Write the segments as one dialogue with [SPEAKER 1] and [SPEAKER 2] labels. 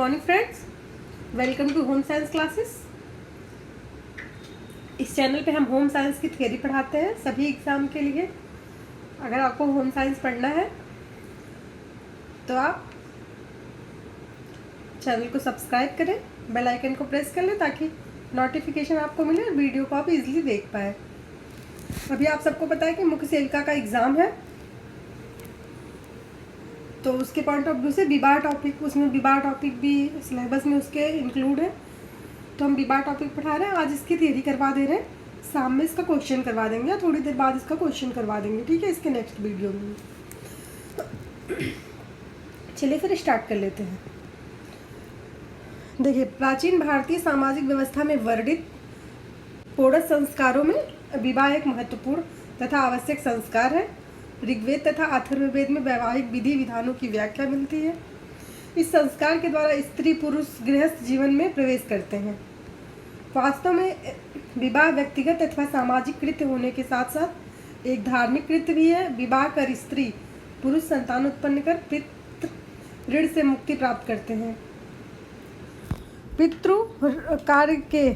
[SPEAKER 1] Morning friends, welcome to home science classes. इस channel पे हम होम साइंस की थ्योरी पढ़ाते हैं सभी एग्ज़ाम के लिए। अगर आपको होम साइंस पढ़ना है तो आप चैनल को सब्सक्राइब करें, बेल आइकन को प्रेस कर लें ताकि नोटिफिकेशन आपको मिले और वीडियो को आप इजीली देख पाए। अभी आप सबको पता है कि मुख्य सेविका का एग्ज़ाम है, तो उसके पॉइंट ऑफ व्यू से विवाह टॉपिक, उसमें विवाह टॉपिक भी सिलेबस में उसके इंक्लूड है, तो हम विवाह टॉपिक पढ़ा रहे हैं। आज इसकी थियरी करवा दे रहे हैं, शाम में इसका क्वेश्चन करवा देंगे, थोड़ी देर बाद इसका क्वेश्चन करवा देंगे, ठीक है, इसके नेक्स्ट वीडियो में। चलिए फिर स्टार्ट कर लेते हैं। देखिए, प्राचीन भारतीय सामाजिक व्यवस्था में वर्णित पौरस संस्कारों में विवाह एक महत्वपूर्ण तथा आवश्यक संस्कार है। ऋग्वेद तथा अथर्ववेद में वैवाहिक विधि विधानों की व्याख्या मिलती है। इस संस्कार के द्वारा स्त्री पुरुष गृहस्थ जीवन में प्रवेश करते हैं। वास्तव में विवाह व्यक्तिगत अथवा सामाजिक कृत्य होने के साथ साथ एक धार्मिक कृत्य भी है। विवाह कर स्त्री पुरुष संतान उत्पन्न कर पितृ ऋण से मुक्ति प्राप्त करते हैं। पितृ कार्य के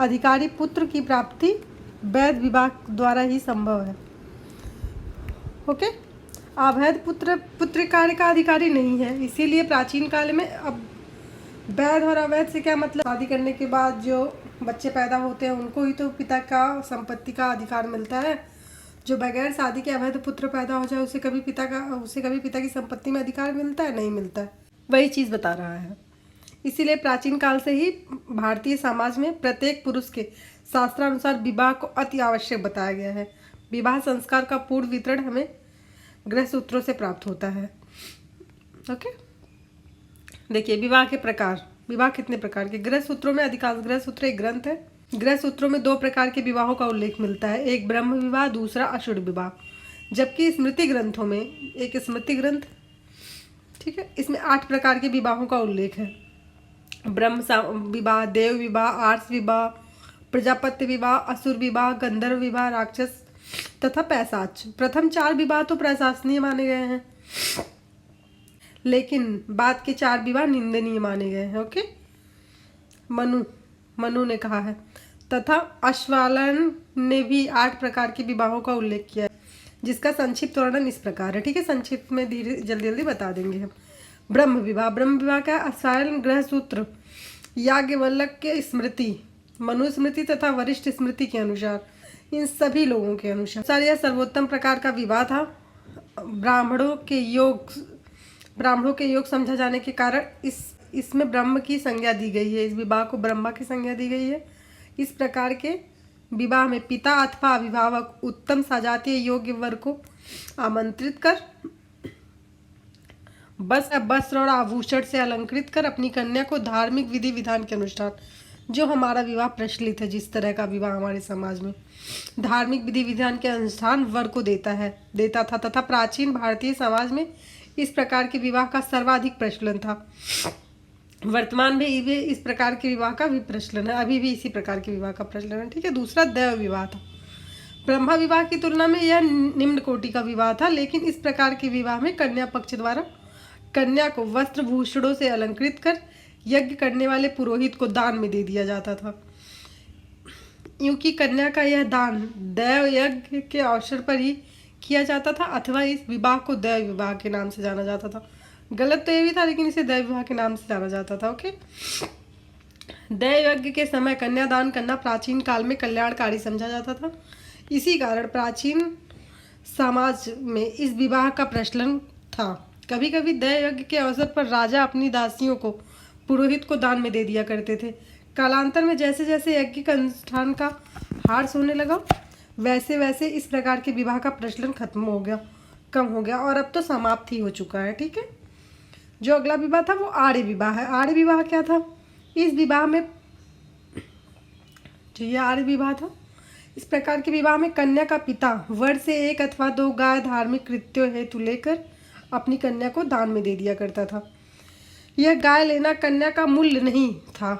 [SPEAKER 1] अधिकारी पुत्र की प्राप्ति वैध विवाह द्वारा ही संभव है। ओके, अवैध पुत्र कार्य का अधिकारी नहीं है। इसीलिए प्राचीन काल में, अब वैध और अवैध से क्या मतलब, शादी करने के बाद जो बच्चे पैदा होते हैं उनको ही तो पिता का संपत्ति का अधिकार मिलता है। जो बगैर शादी के अवैध पुत्र पैदा हो जाए उसे कभी पिता की संपत्ति में अधिकार मिलता है? नहीं मिलता है। वही चीज़ बता रहा है। इसीलिए प्राचीन काल से ही भारतीय समाज में प्रत्येक पुरुष के शास्त्रानुसार विवाह को अति आवश्यक बताया गया है। विवाह संस्कार का पूर्ण वितरण हमें गृह सूत्रों से प्राप्त होता है। ओके, देखिए विवाह के प्रकार। विवाह कितने प्रकार के? गृह सूत्रों में अधिकांश गृह सूत्र एक ग्रंथ है। गृह सूत्रों में दो प्रकार के विवाहों का उल्लेख मिलता है, एक ब्रह्म विवाह, दूसरा अशुद्ध विवाह। जबकि स्मृति ग्रंथों में, एक स्मृति ग्रंथ, ठीक है, इसमें 8 प्रकार के विवाहों का उल्लेख है। ब्रह्म विवाह, देव विवाह, आर्ष विवाह, प्रजापत्य विवाह, असुर विवाह, गंधर्व विवाह, राक्षस तथा पैशाच। प्रथम 4 विवाह तो प्रशंसनीय माने गए हैं, लेकिन बाद के 4 विवाह निंदनीय माने गए हैं। ओके, मनु ने कहा है। तथा अश्वालन ने भी 8 प्रकार के विवाहों का उल्लेख किया है, जिसका संक्षिप्त वर्णन इस प्रकार है। ठीक है, संक्षिप्त में जल्दी बता देंगे हम। ब्रह्म विवाह का अश्वालन गृह सूत्र याज्ञवल्क्य के स्मृति, मनुस्मृति तथा वरिष्ठ स्मृति के अनुसार, इन सभी लोगों के अनुसार यह सर्वोत्तम प्रकार का विवाह था। ब्राह्मणों के योग समझा जाने के कारण इसमें ब्रह्म की संज्ञा दी गई है। इस विवाह को ब्रह्मा की संज्ञा दी गई है। इस प्रकार के विवाह में पिता अथवा अभिभावक उत्तम सजातीय योग्य वर को आमंत्रित कर वस्त्र और आभूषण से अलंकृत कर अपनी कन्या को धार्मिक विधि विधान के अनुसार, जो हमारा विवाह प्रचलित है, जिस तरह का विवाह हमारे समाज में धार्मिक विधि विधान के अनुसार वर को देता था तथा प्राचीन भारतीय समाज में इस प्रकार के विवाह का सर्वाधिक प्रचलन था। वर्तमान में इस प्रकार के विवाह का भी प्रचलन है, अभी भी इसी प्रकार के विवाह का प्रचलन है। ठीक है, दूसरा दैव विवाह था। ब्रह्मा विवाह की तुलना में यह निम्न कोटि का विवाह था, लेकिन इस प्रकार के विवाह में कन्या पक्ष द्वारा कन्या को वस्त्र भूषणों से अलंकृत कर यज्ञ करने वाले पुरोहित को दान में दे दिया जाता था। क्योंकि कन्या का यह दान दैव यज्ञ के अवसर पर ही किया जाता था, अथवा इस विवाह को दैव विवाह के नाम से जाना जाता था। गलत तो ये भी था, लेकिन इसे दैव विवाह के नाम से जाना जाता था। ओके, दैव यज्ञ के समय कन्यादान करना प्राचीन काल में कल्याणकारी समझा जाता था। इसी कारण प्राचीन समाज में इस विवाह का प्रचलन था। कभी कभी दैव यज्ञ के अवसर पर राजा अपनी दासियों को पुरोहित को दान में दे दिया करते थे। कालांतर में जैसे जैसे यज्ञ का अनुष्ठान का ह्रास होने लगा, वैसे वैसे इस प्रकार के विवाह का प्रचलन कम हो गया और अब तो समाप्त ही हो चुका है। ठीक है, जो अगला विवाह था वो आर्य विवाह है। आर्य विवाह क्या था? इस विवाह में, जो ये आर्य विवाह था, इस प्रकार के विवाह में कन्या का पिता वर से 1 अथवा 2 गाय धार्मिक कृत्यों हेतु लेकर अपनी कन्या को दान में दे दिया करता था। यह गाय लेना कन्या का मूल्य नहीं था।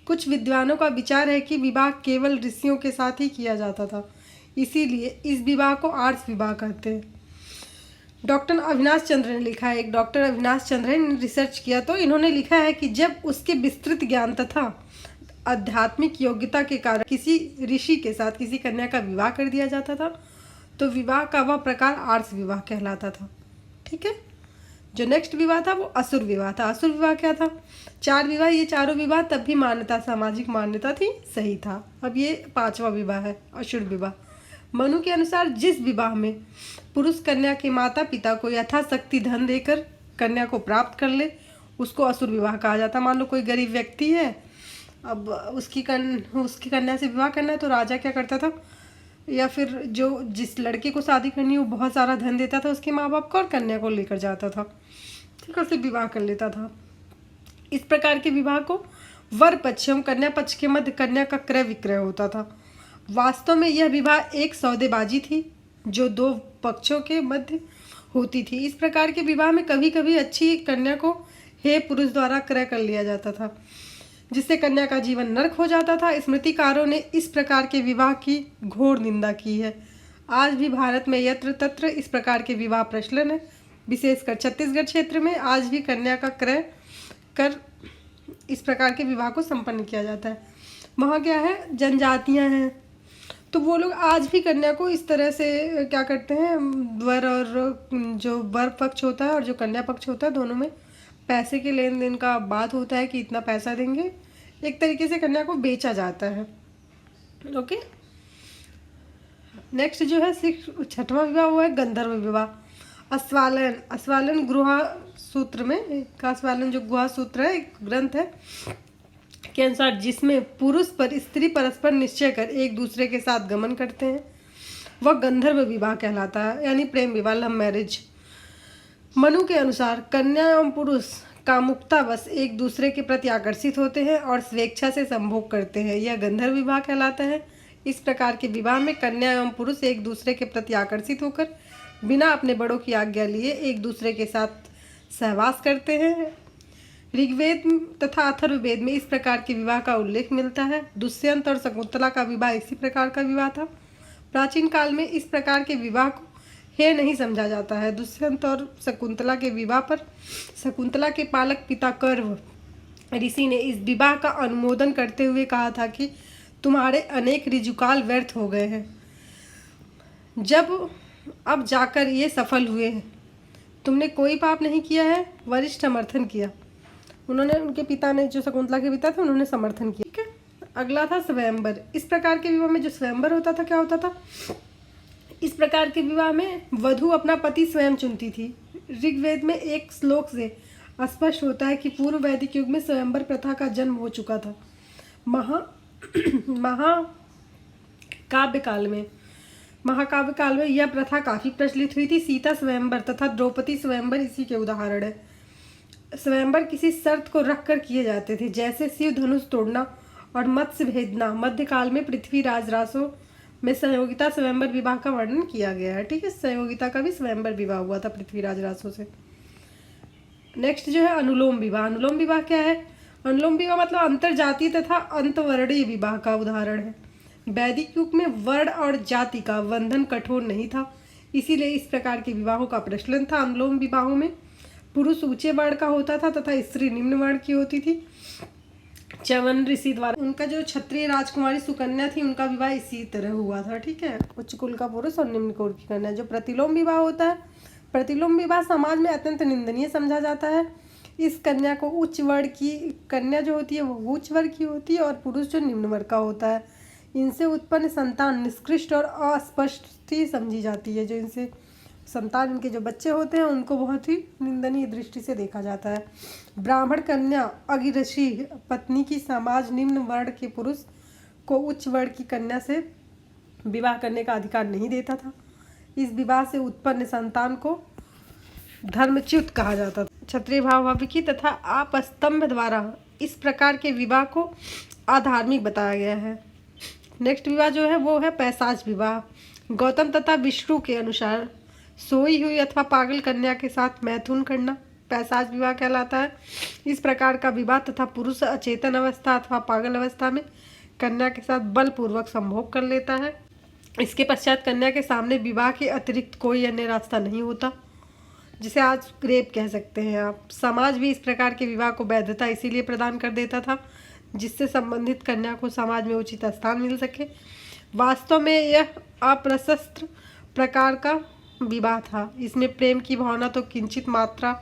[SPEAKER 1] कुछ विद्वानों का विचार है कि विवाह केवल ऋषियों के साथ ही किया जाता था, इसीलिए इस विवाह को आर्ष विवाह कहते हैं। डॉक्टर अविनाश चंद्र ने लिखा है, एक डॉक्टर अविनाश चंद्र ने रिसर्च किया, तो इन्होंने लिखा है कि जब उसके विस्तृत ज्ञान तथा आध्यात्मिक योग्यता के कारण किसी ऋषि के साथ किसी कन्या का विवाह कर दिया जाता था तो विवाह का वह प्रकार आर्ष विवाह कहलाता था। ठीक है। जो नेक्स्ट विवाह था वो असुर विवाह था। असुर विवाह क्या था? 4 विवाह, ये चारों विवाह तब भी मान्यता, सामाजिक मान्यता थी, सही था। अब ये 5वां विवाह है, असुर विवाह। मनु के अनुसार जिस विवाह में पुरुष कन्या के माता पिता को यथाशक्ति धन देकर कन्या को प्राप्त कर ले उसको असुर विवाह कहा जाता। मान लो कोई गरीब व्यक्ति है, अब उसकी कन्या से विवाह करना है तो राजा क्या करता था, या फिर जो जिस लड़के को शादी करनी वो बहुत सारा धन देता था उसके माँ बाप को और कन्या को लेकर जाता था, ठीक है, उससे विवाह कर लेता था। इस प्रकार के विवाह को वर पक्ष एवं कन्या पक्ष के मध्य कन्या का क्रय विक्रय होता था। वास्तव में यह विवाह एक सौदेबाजी थी जो 2 पक्षों के मध्य होती थी। इस प्रकार के विवाह में कभी कभी अच्छी कन्या को हे पुरुष द्वारा क्रय कर लिया जाता था जिससे कन्या का जीवन नरक हो जाता था। स्मृतिकारों ने इस प्रकार के विवाह की घोर निंदा की है। आज भी भारत में यत्र तत्र इस प्रकार के विवाह प्रचलन है। विशेषकर छत्तीसगढ़ क्षेत्र में आज भी कन्या का क्रय कर इस प्रकार के विवाह को संपन्न किया जाता है। वहाँ क्या है, जनजातियाँ हैं तो वो लोग आज भी कन्या को इस तरह से क्या करते हैं, वर और जो वर पक्ष होता है और जो कन्या पक्ष होता है दोनों में पैसे के लेन देन का बात होता है कि इतना पैसा देंगे, एक तरीके से कन्या को बेचा जाता है। ओके। नेक्स्ट जो है 6वां विवाह हुआ है गंधर्व विवाह। अस्वालन गुहा सूत्र में, अस्वालन जो गुहा सूत्र है एक ग्रंथ है के अनुसार जिसमें पुरुष पर स्त्री परस्पर निश्चय कर एक दूसरे के साथ गमन करते हैं वह गंधर्व विवाह कहलाता है, यानी प्रेम विवाह, लव मैरिज। मनु के अनुसार कन्या एवं पुरुष कामुकतावश एक दूसरे के प्रति आकर्षित होते हैं और स्वेच्छा से संभोग करते हैं, यह गंधर्व विवाह कहलाता है। इस प्रकार के विवाह में कन्या एवं पुरुष एक दूसरे के प्रति आकर्षित होकर बिना अपने बड़ों की आज्ञा लिए एक दूसरे के साथ सहवास करते हैं। ऋग्वेद तथा अथर्ववेद में इस प्रकार के विवाह का उल्लेख मिलता है। दुष्यंत और शकुंतला का विवाह इसी प्रकार का विवाह था। प्राचीन काल में इस प्रकार के विवाह को हेय नहीं समझा जाता है। दुष्यंत और शकुंतला के विवाह पर शकुंतला के पालक पिता कर्व ऋषि ने इस विवाह का अनुमोदन करते हुए कहा था कि तुम्हारे अनेक ऋजुकाल व्यर्थ हो गए हैं, जब अब जाकर ये सफल हुए हैं। तुमने कोई पाप नहीं किया है। वरिष्ठ समर्थन किया, उन्होंने, उनके पिता ने, जो शकुंतला के पिता थे, उन्होंने समर्थन किया। ठीक है। अगला था स्वयंवर। इस प्रकार के विवाह में जो स्वयंवर होता था क्या होता था, इस प्रकार के विवाह में वधू अपना पति स्वयं चुनती थी। ऋग्वेद में एक श्लोक से स्पष्ट होता है कि पूर्व वैदिक युग में स्वयंवर प्रथा का जन्म हो चुका था। महाकाव्य काल में यह प्रथा काफी प्रचलित हुई थी। सीता स्वयंवर तथा द्रौपदी स्वयंवर इसी के उदाहरण है। स्वयंवर किसी शर्त को रखकर किए जाते थे, जैसे शिव धनुष तोड़ना और मत्स्य भेदना। मध्यकाल में पृथ्वीराज रासों में संयोगिता स्वयंवर विवाह का वर्णन किया गया है। ठीक है, संयोगिता का भी स्वयंवर विवाह हुआ था पृथ्वीराज रासों से। नेक्स्ट जो है अनुलोम विवाह। अनुलोम विवाह क्या है? अनुलोम विवाह मतलब अंतरजातीय तथा अंतवर्णीय विवाह का उदाहरण है। वैदिक युग में वर्ण और जाति का बंधन कठोर नहीं था, इसीलिए इस प्रकार के विवाहों का प्रचलन था। अनुलोम विवाहों में पुरुष ऊंचे वर्ण का होता था तथा स्त्री निम्न वर्ण की होती थी। च्यवन ऋषि द्वारा उनका जो क्षत्रिय राजकुमारी सुकन्या थी उनका विवाह इसी तरह हुआ था। ठीक है, उच्च कुल का पुरुष और निम्न कुल की कन्या। जो प्रतिलोम विवाह होता है, प्रतिलोम विवाह समाज में अत्यंत निंदनीय समझा जाता है। इस कन्या को उच्च वर्ण की कन्या जो होती है वो उच्च वर्ग की होती है और पुरुष जो निम्न वर्ग का होता है। इनसे उत्पन्न संतान निष्कृष्ट और अस्पष्ट ही समझी जाती है। जो इनसे संतान, इनके जो बच्चे होते हैं उनको बहुत ही निंदनीय दृष्टि से देखा जाता है। ब्राह्मण कन्या अगिरषि पत्नी की समाज निम्न वर्ण के पुरुष को उच्च वर्ण की कन्या से विवाह करने का अधिकार नहीं देता था। इस विवाह से उत्पन्न संतान को धर्मच्युत कहा जाता था। क्षत्रिय भावाभिकी तथा आपस्तंभ द्वारा इस प्रकार के विवाह को अधार्मिक बताया गया है। नेक्स्ट विवाह जो है वो है पैशाच विवाह। गौतम तथा विष्णु के अनुसार सोई हुई अथवा पागल कन्या के साथ मैथुन करना पैशाच विवाह कहलाता है। इस प्रकार का विवाह तथा पुरुष अचेतन अवस्था अथवा पागल अवस्था में कन्या के साथ बलपूर्वक संभोग कर लेता है। इसके पश्चात कन्या के सामने विवाह के अतिरिक्त कोई अन्य रास्ता नहीं होता। जिसे आज रेप कह सकते हैं आप। समाज भी इस प्रकार के विवाह को वैधता इसीलिए प्रदान कर देता था जिससे संबंधित कन्या को समाज में उचित स्थान मिल सके। वास्तव में यह अप्रशस्त प्रकार का विवाह था। इसमें प्रेम की भावना तो किंचित मात्रा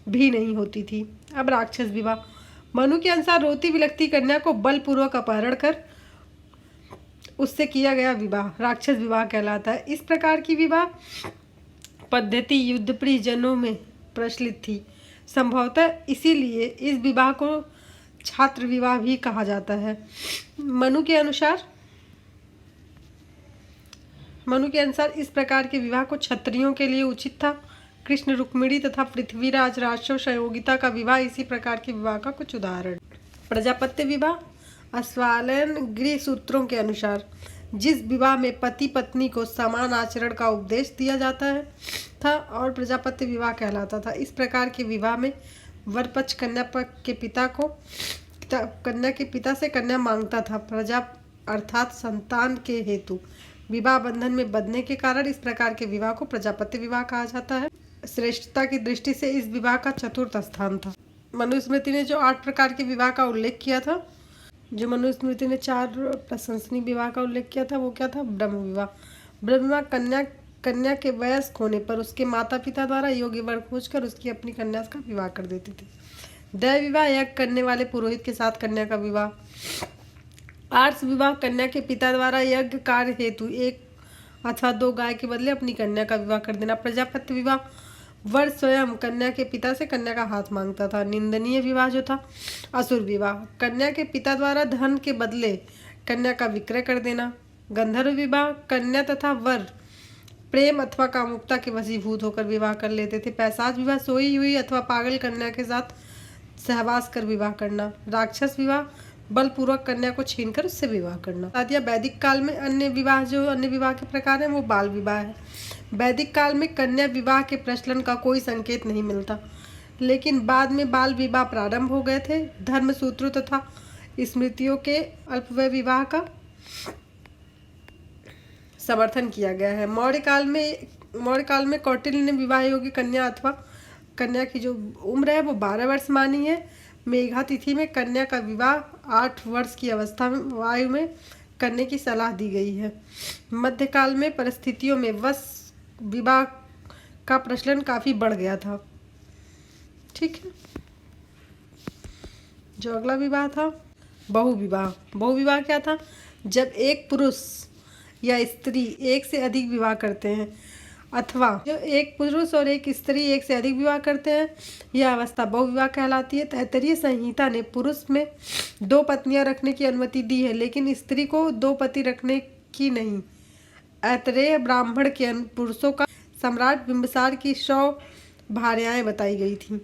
[SPEAKER 1] भी नहीं होती थी। अब राक्षस विवाह। मनु के अनुसार रोती बिलखती कन्या को बलपूर्वक अपहरण कर उससे किया गया विवाह राक्षस विवाह कहलाता है। इस प्रकार की विवाह पद्धति युद्धप्रिय जनों में प्रचलित थी। संभवतः इसीलिए इस विवाह को छात्र विवाह भी कहा जाता है। मनु के अनुसार इस प्रकार के विवाह को क्षत्रियों के लिए उचित था। कृष्ण रुक्मिणी तथा पृथ्वीराज राजस्व संयोगिता का विवाह इसी प्रकार के विवाह का कुछ उदाहरण। प्रजापत्य विवाह। अस्वालन गृह सूत्रों के अनुसार जिस विवाह में पति पत्नी को समान आचरण का उपदेश दिया जाता है था और प्रजापत्य विवाह कहलाता था। इस प्रकार के विवाह में वर पक्ष कन्या के पिता से कन्या मांगता था। प्रजा अर्थात संतान के हेतु विवाह बंधन में बंधने के कारण इस प्रकार के विवाह को प्रजापत्य विवाह कहा जाता है। श्रेष्ठता की दृष्टि से इस विवाह का चतुर्थ स्थान था। मनुस्मृति ने जो 8 प्रकार के विवाह का उल्लेख किया था, जो मनुस्मृति ने 4 प्रशंसनीय विवाह का उल्लेख किया था, वो क्या था? ब्रह्म विवाह। ब्रह्म विवाह कन्या के वयस्क होने पर उसके माता पिता द्वारा योग्य वर खोजकर उसकी अपनी कन्या का विवाह कर देते थे। दैव विवाह यज्ञ करने वाले पुरोहित के साथ कन्या का विवाह। आर्ष विवाह कन्या के पिता द्वारा यज्ञ कार्य हेतु 1 अथवा 2 गाय के बदले अपनी कन्या का विवाह कर देना। प्रजापत्य विवाह वर स्वयं कन्या के पिता से कन्या का हाथ मांगता था। निंदनीय विवाह जो था असुर विवाह, कन्या के पिता द्वारा धन के बदले कन्या का विक्रय कर देना। गंधर्व विवाह कन्या तथा वर प्रेम अथवा कामुकता के वशीभूत होकर विवाह कर लेते थे। पैशाच विवाह सोई हुई अथवा पागल कन्या के साथ सहवास कर विवाह करना। राक्षस विवाह बलपूर्वक कन्या को छीनकर उससे विवाह करना। साथ ही वैदिक काल में अन्य विवाह के प्रकार हैं वो बाल विवाह है। वैदिक काल में कन्या विवाह के प्रचलन का कोई संकेत नहीं मिलता, लेकिन बाद में बाल विवाह प्रारंभ हो गए थे। धर्म सूत्रों तथा स्मृतियों के अल्पवय विवाह का समर्थन किया गया है। मौर्य काल में कौटिल्य ने विवाह योग्य कन्या अथवा कन्या की जो उम्र है वो 12 वर्ष मानी है। मेघा तिथि में कन्या का विवाह 8 वर्ष की अवस्था में आयु में करने की सलाह दी गई है। मध्यकाल में परिस्थितियों में वश विवाह का प्रचलन काफ़ी बढ़ गया था। ठीक है, जो अगला विवाह था बहुविवाह। बहुविवाह क्या था? जब एक पुरुष या स्त्री एक से अधिक विवाह करते हैं, अथवा जो एक पुरुष और एक स्त्री एक से अधिक विवाह करते हैं, यह अवस्था बहुविवाह कहलाती है। तैत्तरीय संहिता ने पुरुष में 2 पत्नियां रखने की अनुमति दी है, लेकिन स्त्री को 2 पति रखने की नहीं। ऐतरेय ब्राह्मण के पुरुषों का सम्राट बिंबिसार की 100 भार्याएं बताई गई थीं।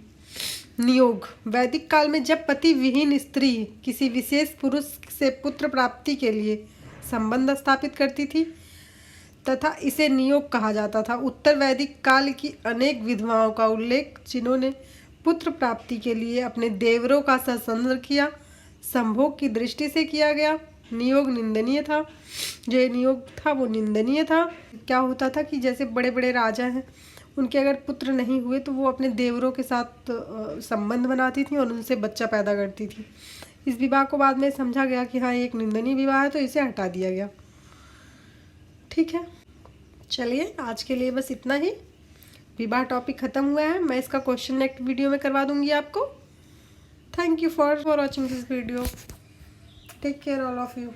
[SPEAKER 1] नियोग। वैदिक काल में जब पति विहीन स्त्री किसी विशेष पुरुष से पुत्र प्राप्ति के लिए संबंध स्थापित करती थी तथा इसे नियोग कहा जाता था। उत्तर वैदिक काल की अनेक विधवाओं का उल्लेख जिन्होंने पुत्र प्राप्ति के लिए अपने देवरों का संसर्ग किया, संभोग की दृष्टि से किया गया। नियोग निंदनीय था। जो ये नियोग था वो निंदनीय था। क्या होता था कि जैसे बड़े बड़े राजा हैं, उनके अगर पुत्र नहीं हुए तो वो अपने देवरों के साथ संबंध बनाती थी और उनसे बच्चा पैदा करती थी। इस विवाह को बाद में समझा गया कि हाँ, ये एक निंदनीय विवाह है, तो इसे हटा दिया गया। ठीक है, चलिए आज के लिए बस इतना ही। विवाह टॉपिक ख़त्म हुआ है। मैं इसका क्वेश्चन नेक्स्ट वीडियो में करवा दूंगी आपको। Thank you for watching this video. Take care all of you.